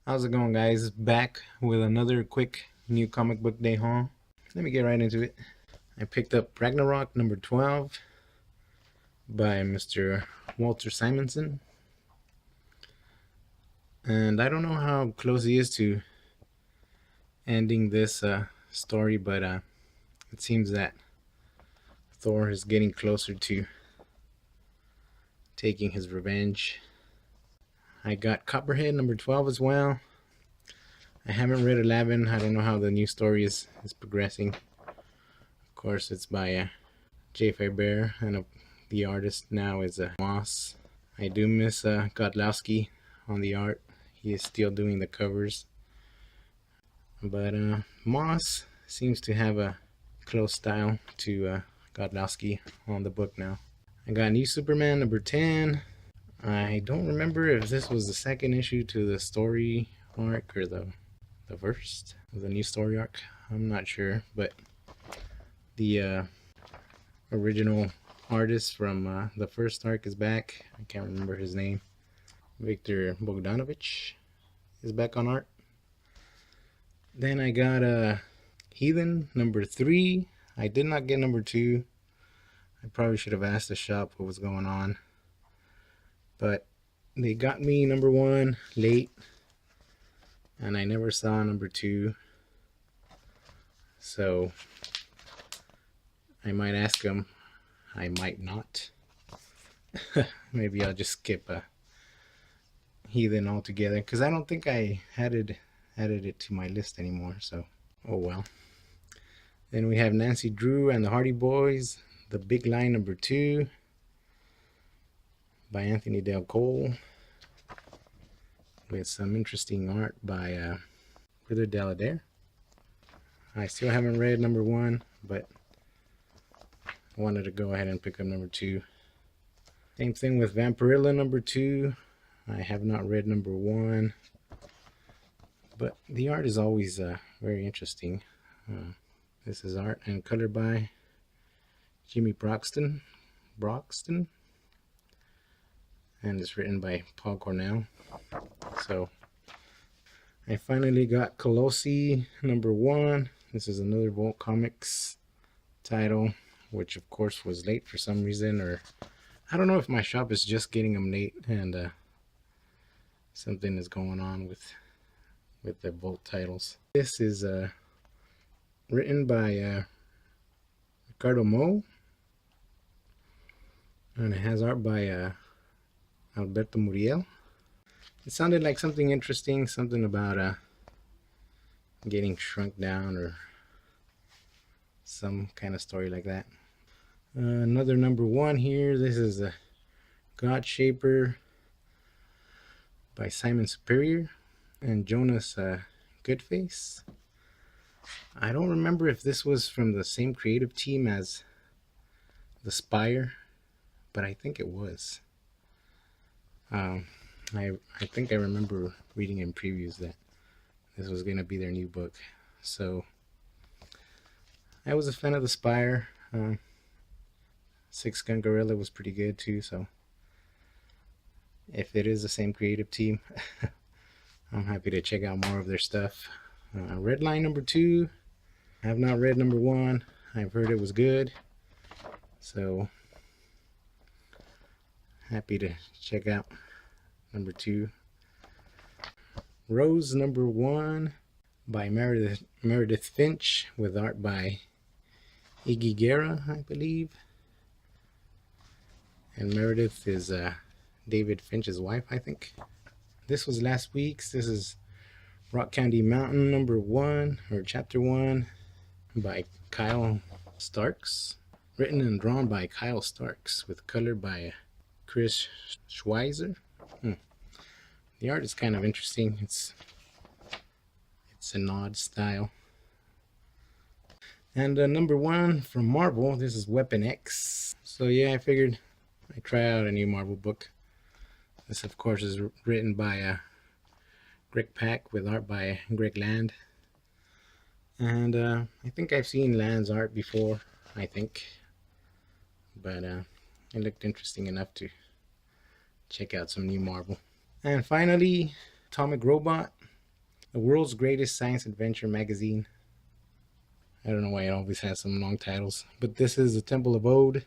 How's it going, guys? Back with another quick new comic book day haul. Let me get right into it. I picked up Ragnarok number 12 by Mr. Walter Simonson. And I don't know how close he is to ending this story, but it seems that Thor is getting closer to taking his revenge. I got Copperhead number 12 as well. I haven't read 11. I don't know how the new story is progressing. Of course, it's by J. Faber, and the artist now is Moss. I do miss Godlowski on the art. He is still doing the covers. But Moss seems to have a close style to Godlowski on the book now. I got New Superman number 10. I don't remember if this was the second issue to the story arc or the first of the new story arc. I'm not sure, but the original artist from the first arc is back. I can't remember his name. Victor Bogdanovich is back on art. Then I got Heathen number 3. I did not get number 2. I probably should have asked the shop what was going on, but they got me number 1 late, and I never saw number 2, so I might ask them. I might not. Maybe I'll just skip Heathen altogether, because I don't think I added it to my list anymore, so oh well. Then we have Nancy Drew and the Hardy Boys, The Big Line number 2 by Anthony Del Cole, with some interesting art by Peter Deladaire. I still haven't read number 1, but I wanted to go ahead and pick up number 2. Same thing with Vampirella number 2. I have not read number 1, but the art is always very interesting. This is art and color by Jimmy Broxton, and it's written by Paul Cornell. So I finally got Colossal number 1. This is another Volt Comics title, which of course was late for some reason, or I don't know if my shop is just getting them late and something is going on with the Volt titles. This is written by Ricardo Mo, and it has art by Alberto Muriel. It sounded like something interesting, something about getting shrunk down or some kind of story like that. Another number 1 here. This is a God Shaper by Simon Superior and Jonas Goodface. I don't remember if this was from the same creative team as The Spire, but I think it was. I think I remember reading in previews that this was going to be their new book. So I was a fan of The Spire. Six Gun Gorilla was pretty good too, so if it is the same creative team, I'm happy to check out more of their stuff. Red Line number 2. I have not read number 1. I've heard it was good, so happy to check out number 2. Rose number 1 by Meredith Finch, with art by Iggy Guerra, I believe. And Meredith is David Finch's wife, I think. This was last week's. This is Rock Candy Mountain number 1, or chapter 1, by Kyle Starks. Written and drawn by Kyle Starks, with color by Chris Schweizer. The art is kind of interesting. It's an odd style. And number 1 from Marvel, this is Weapon X. So yeah, I figured I'd try out a new Marvel book. This of course is written by Greg Pak, with art by Greg Land. And I think I've seen Land's art before, I think. But it looked interesting enough to check out some new Marvel. And finally, Tomic Robot The World's Greatest Science Adventure Magazine. I don't know why it always has some long titles, but this is a Temple of Ode.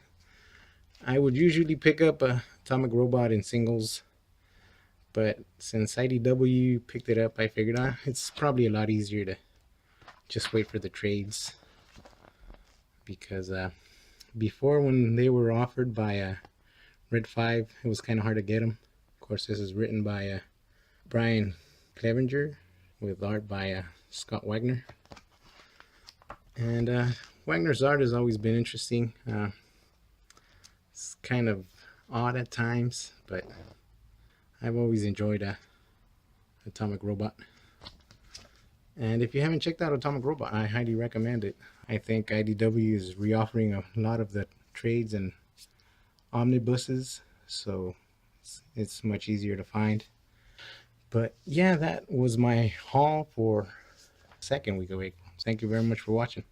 I would usually pick up a Tomic Robot in singles, but since IDW picked it up, I figured it's probably a lot easier to just wait for the trades, because before, when they were offered by Red 5, it was kind of hard to get them. Of course, this is written by Brian Clevenger with art by Scott Wagner. And Wagner's art has always been interesting. It's kind of odd at times, but I've always enjoyed Tomic Robot. And if you haven't checked out Tomic Robot, I highly recommend it. I think IDW is reoffering a lot of the trades and omnibuses, so it's much easier to find. But yeah, that was my haul for second week of April. Thank you very much for watching.